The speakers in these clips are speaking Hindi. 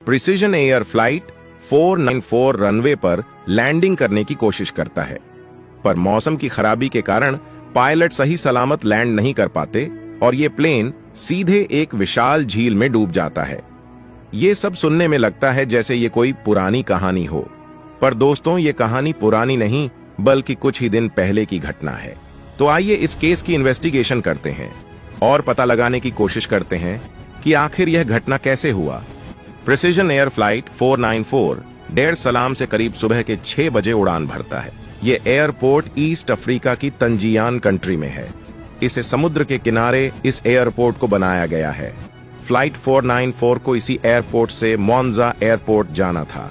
प्रिसीजन एयर फ्लाइट 494 रनवे पर लैंडिंग करने की कोशिश करता है, पर मौसम की खराबी के कारण पायलट सही सलामत लैंड नहीं कर पाते और ये प्लेन सीधे एक विशाल झील में डूब जाता है। ये सब सुनने में लगता है जैसे ये कोई पुरानी कहानी हो, पर दोस्तों ये कहानी पुरानी नहीं बल्कि कुछ ही दिन पहले की घटना है। तो आइए इस केस की इन्वेस्टिगेशन करते हैं और पता लगाने की कोशिश करते हैं कि आखिर यह घटना कैसे हुआ। प्रिसीजन एयर फ्लाइट 494 डेर सलाम से करीब सुबह के 6 बजे उड़ान भरता है। ये एयरपोर्ट ईस्ट अफ्रीका की तंजियान कंट्री में है। इसे समुद्र के किनारे इस एयरपोर्ट को बनाया गया है। फ्लाइट 494 को इसी एयरपोर्ट से मोन्जा एयरपोर्ट जाना था।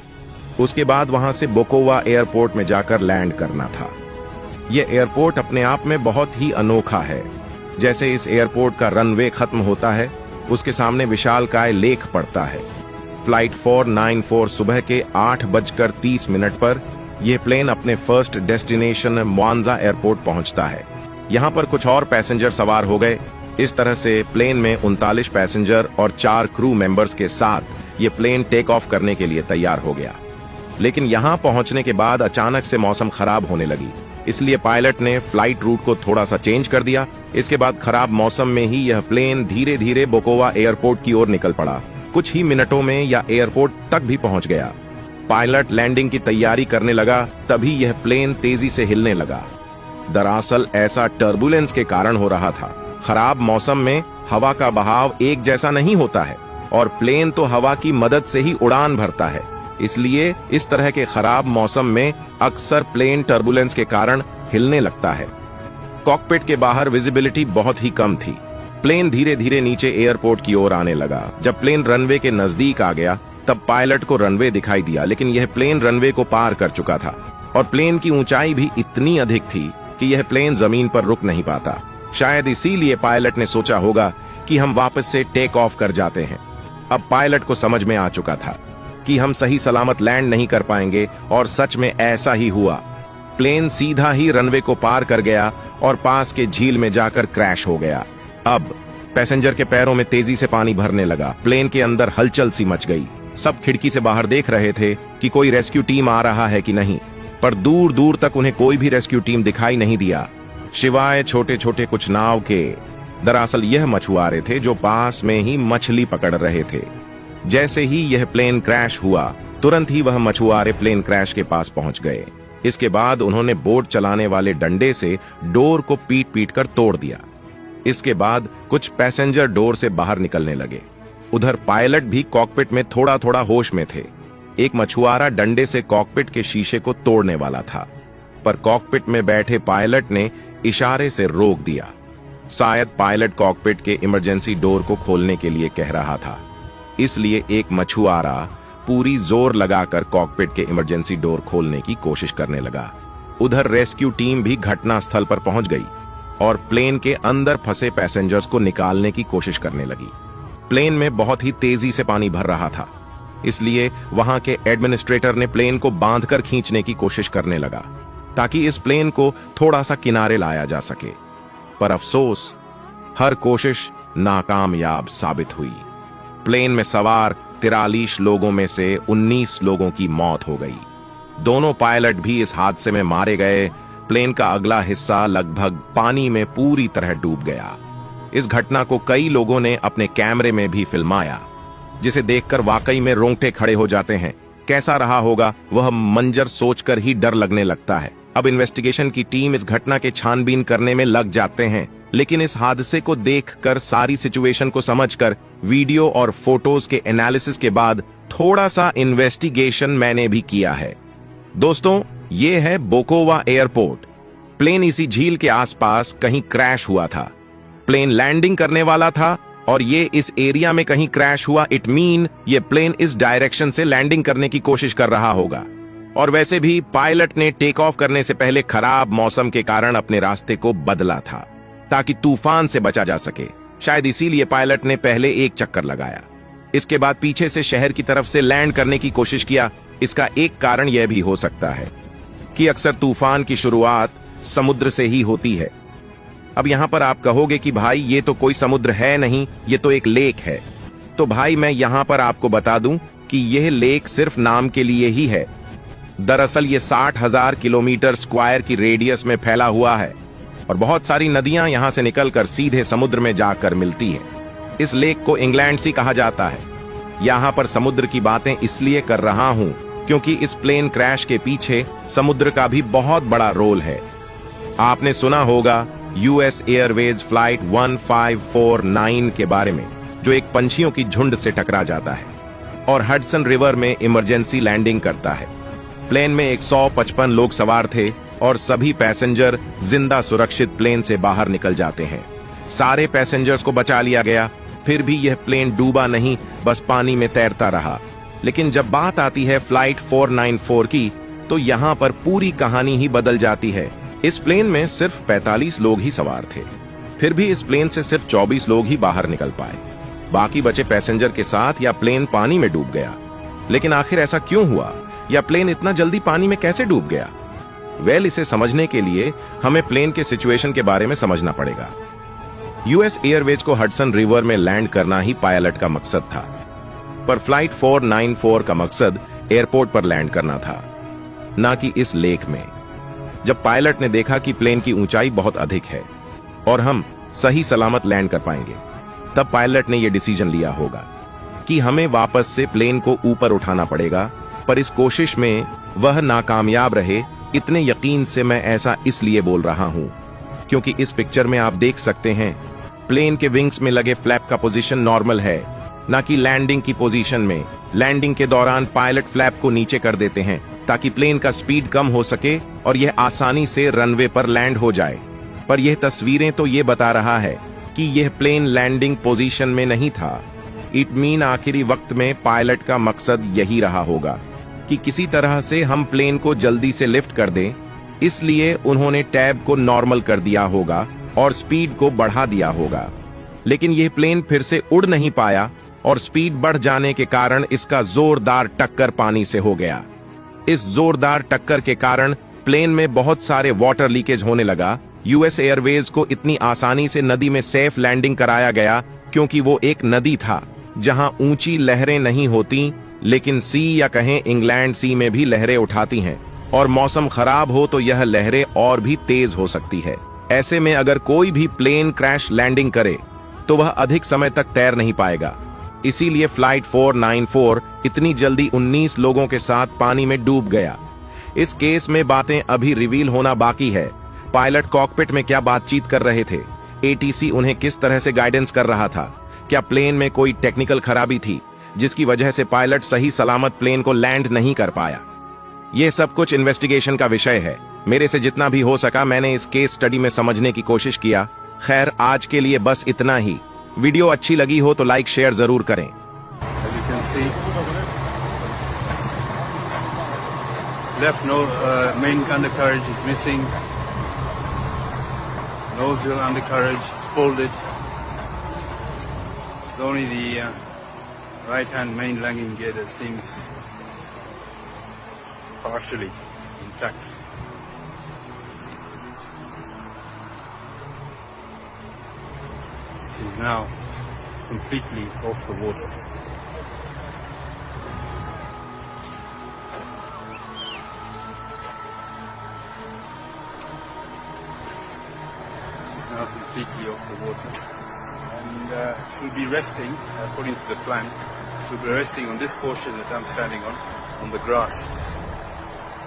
उसके बाद वहां से बोकोवा एयरपोर्ट में जाकर लैंड करना था। यह एयरपोर्ट अपने आप में बहुत ही अनोखा है। जैसे इस एयरपोर्ट का रनवे खत्म होता है, उसके सामने विशालकाय लेक पड़ता है। फ्लाइट 494 सुबह के 8:30 पर यह प्लेन अपने फर्स्ट डेस्टिनेशन मोन्जा एयरपोर्ट पहुंचता है। यहां पर कुछ और पैसेंजर सवार हो गए। इस तरह से प्लेन में 39 पैसेंजर और 4 क्रू मेंबर्स के साथ यह प्लेन टेक ऑफ करने के लिए तैयार हो गया। लेकिन यहां पहुंचने के बाद अचानक से मौसम खराब होने लगी, इसलिए पायलट ने फ्लाइट रूट को थोड़ा सा चेंज कर दिया। इसके बाद खराब मौसम में ही यह प्लेन धीरे धीरे बोकोवा एयरपोर्ट की ओर निकल पड़ा। कुछ ही मिनटों में यह एयरपोर्ट तक भी पहुंच गया। पायलट लैंडिंग की तैयारी करने लगा, तभी यह प्लेन तेजी से हिलने लगा। दरअसल ऐसा टर्बुलेंस के कारण हो रहा था। खराब मौसम में हवा का बहाव एक जैसा नहीं होता है और प्लेन तो हवा की मदद से ही उड़ान भरता है, इसलिए इस तरह के खराब मौसम में अक्सर प्लेन टर्बुलेंस के कारण हिलने लगता है। कॉकपिट के बाहर विजिबिलिटी बहुत ही कम थी। प्लेन धीरे धीरे नीचे एयरपोर्ट की ओर आने लगा। जब प्लेन रनवे के नजदीक आ गया तब पायलट को रनवे दिखाई दिया, लेकिन यह प्लेन रनवे को पार कर चुका था और प्लेन की ऊंचाई भी इतनी अधिक थी कि यह प्लेन जमीन पर रुक नहीं पाता। शायद इसीलिए पायलट ने सोचा होगा कि हम वापस से टेक ऑफ कर जाते हैं। अब पायलट को समझ में आ चुका था कि हम सही सलामत लैंड नहीं कर पाएंगे और सच में ऐसा ही हुआ। प्लेन सीधा ही रनवे को पार कर गया और पास के झील में जाकर क्रैश हो गया। अब पैसेंजर के पैरों में तेजी से पानी भरने लगा। प्लेन के अंदर हलचल सी मच गई। सब खिड़की से बाहर देख रहे थे कि कोई रेस्क्यू टीम आ रहा है कि नहीं, पर दूर दूर तक उन्हें कोई भी रेस्क्यू टीम दिखाई नहीं दिया, सिवाय छोटे छोटे कुछ नाव के। दरअसल यह मछुआरे थे जो पास में ही मछली पकड़ रहे थे। जैसे ही यह प्लेन क्रैश हुआ, तुरंत ही वह मछुआरे प्लेन क्रैश के पास पहुंच गए। इसके बाद उन्होंने बोट चलाने वाले डंडे से डोर को पीट पीट कर तोड़ दिया। इसके बाद कुछ पैसेंजर डोर से बाहर निकलने लगे। उधर पायलट भी कॉकपिट में थोड़ा थोड़ा होश में थे। एक मछुआरा डंडे से कॉकपिट के शीशे को तोड़ने वाला था, पर कॉकपिट में बैठे पायलट ने इशारे से रोक दिया। शायद पायलट कॉकपिट के इमरजेंसी डोर को खोलने के लिए कह रहा था, इसलिए एक मछुआरा पूरी जोर लगाकर कॉकपिट के इमरजेंसी डोर खोलने की कोशिश करने लगा। उधर रेस्क्यू टीम भी घटनास्थल पर पहुंच गई और प्लेन के अंदर फंसे पैसेंजर्स को निकालने की कोशिश करने लगी। प्लेन में बहुत ही तेजी से पानी भर रहा था, इसलिए वहां के एडमिनिस्ट्रेटर ने प्लेन को बांधकर खींचने की कोशिश करने लगा ताकि इस प्लेन को थोड़ा सा किनारे लाया जा सके। पर अफसोस, हर कोशिश नाकामयाब साबित हुई। प्लेन में सवार 43 लोगों में से 19 लोगों की मौत हो गई। दोनों पायलट भी इस हादसे में मारे गए। प्लेन का अगला हिस्सा लगभग पानी में पूरी तरह डूब गया। इस घटना को कई लोगों ने अपने कैमरे में भी फिल्माया, जिसे देखकर वाकई में रोंगटे खड़े हो जाते हैं। कैसा रहा होगा वह मंजर सोचकर ही डर लगने लगता है। अब इन्वेस्टिगेशन की टीम इस घटना के छानबीन करने में लग जाते हैं, लेकिन इस हादसे को देखकर, सारी सिचुएशन को समझकर, वीडियो और फोटोज के एनालिसिस के बाद थोड़ा सा इन्वेस्टिगेशन मैंने भी किया है। दोस्तों, ये है बोकोवा एयरपोर्ट। प्लेन इसी झील के आसपास कहीं क्रैश हुआ था। प्लेन लैंडिंग करने वाला था और ये इस एरिया में कहीं क्रैश हुआ। इट मीन ये प्लेन इस डायरेक्शन से लैंडिंग करने की कोशिश कर रहा होगा। और वैसे भी पायलट ने टेक ऑफ करने से पहले खराब मौसम के कारण अपने रास्ते को बदला था ताकि तूफान से बचा जा सके। शायद इसीलिए पायलट ने पहले एक चक्कर लगाया, इसके बाद पीछे से शहर की तरफ से लैंड करने की कोशिश किया। इसका एक कारण यह भी हो सकता है कि अक्सर तूफान की शुरुआत समुद्र से ही होती है। अब यहां पर आप कहोगे कि भाई ये तो कोई समुद्र है नहीं, ये तो एक लेक है। तो भाई मैं यहां पर आपको बता दूं कि यह लेक सिर्फ नाम के लिए ही है। दरअसल ये 60,000 किलोमीटर स्क्वायर की रेडियस में फैला हुआ है और बहुत सारी नदियां यहां से निकलकर सीधे समुद्र में जाकर मिलती है। इस लेक को इंग्लैंड सी कहा जाता है। यहां पर समुद्र की बातें इसलिए कर रहा हूं क्योंकि इस प्लेन क्रैश के पीछे समुद्र का भी बहुत बड़ा रोल है। आपने सुना होगा यूएस एयरवेज फ्लाइट 1549 के बारे में, जो एक पंछियों की झुंड से टकरा जाता है और हडसन रिवर में इमरजेंसी लैंडिंग करता है। प्लेन में 155 लोग सवार थे और सभी पैसेंजर जिंदा सुरक्षित प्लेन से बाहर निकल जाते हैं। सारे पैसेंजर्स को बचा लिया गया, फिर भी यह प्लेन डूबा नहीं, बस पानी में तैरता रहा। लेकिन जब बात आती है फ्लाइट 494 की, तो यहां पर पूरी कहानी ही बदल जाती है। इस प्लेन में सिर्फ 45 लोग ही सवार थे, फिर भी इस प्लेन से सिर्फ 24 लोग ही बाहर निकल पाए। बाकी बचे पैसेंजर के साथ या प्लेन पानी में डूब गया। लेकिन आखिर ऐसा क्यों हुआ, या प्लेन इतना जल्दी पानी में कैसे डूब गया? इसे समझने के लिए हमें प्लेन के सिचुएशन के बारे में समझना पड़ेगा। यूएस एयरवेज को हडसन रिवर में लैंड करना ही पायलट का मकसद था, पर फ्लाइट 494 का मकसद एयरपोर्ट पर लैंड करना था, ना कि इस लेक में। जब पायलट ने देखा कि प्लेन की ऊंचाई बहुत अधिक है और हम सही सलामत लैंड कर पाएंगे, तब पायलट ने यह डिसीजन लिया होगा कि हमें वापस से प्लेन को ऊपर उठाना पड़ेगा। पर इस कोशिश में वह नाकामयाब रहे। इतने यकीन से मैं ऐसा इसलिए बोल रहा हूं क्योंकि इस पिक्चर में आप देख सकते हैं प्लेन के विंग्स में लगे फ्लैप का पोजीशन नॉर्मल है, ना कि लैंडिंग की पोजीशन में। लैंडिंग के दौरान पायलट फ्लैप को नीचे कर देते हैं ताकि प्लेन का स्पीड कम हो सके और यह आसानी से रनवे पर लैंड हो जाए। पर यह तस्वीरें तो ये बता रहा है कि यह प्लेन लैंडिंग पोजीशन में नहीं था। इट मीन आखिरी वक्त में पायलट का मकसद यही रहा होगा कि किसी तरह से हम प्लेन को जल्दी से लिफ्ट कर दें, इसलिए उन्होंने टैब को नॉर्मल कर दिया होगा और स्पीड को बढ़ा दिया होगा। लेकिन यह प्लेन फिर से उड़ नहीं पाया और स्पीड बढ़ जाने के कारण इसका जोरदार टक्कर पानी से हो गया। इस जोरदार टक्कर के कारण प्लेन में बहुत सारे वाटर लीकेज होने लगा। यूएस एयरवेज को इतनी आसानी से नदी में सेफ लैंडिंग कराया गया क्योंकि वो एक नदी था जहां ऊंची लहरें नहीं होती, लेकिन सी या कहें इंग्लैंड सी में भी लहरें उठाती हैं और मौसम खराब हो तो यह लहरें और भी तेज हो सकती है। ऐसे में अगर कोई भी प्लेन क्रैश लैंडिंग करे तो वह अधिक समय तक तैर नहीं पाएगा। इसीलिए फ्लाइट 494 इतनी जल्दी 19 लोगों के साथ पानी में डूब गया। इस केस में बातें अभी रिवील होना बाकी है। पायलट कॉकपिट में क्या बातचीत कर रहे थे, एटीसी उन्हें किस तरह से गाइडेंस कर रहा था, क्या प्लेन में कोई टेक्निकल खराबी थी जिसकी वजह से पायलट सही सलामत प्लेन को लैंड नहीं कर पाया। यह सब कुछ इन्वेस्टिगेशन का विषय है। मेरे से जितना भी हो सका मैंने इस केस स्टडी में समझने की कोशिश किया। खैर, आज के लिए बस इतना ही। वीडियो अच्छी लगी हो तो लाइक शेयर जरूर करें। Left main undercarriage is missing. Nose wheel undercarriage is folded. It's only the right-hand main landing gear that seems partially intact. It is now completely off the water. Now completely off the water, and should be resting according to the plan. Should be resting on this portion that I'm standing on the grass,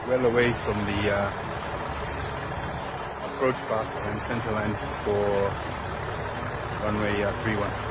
well away from the approach path and center line for runway 31.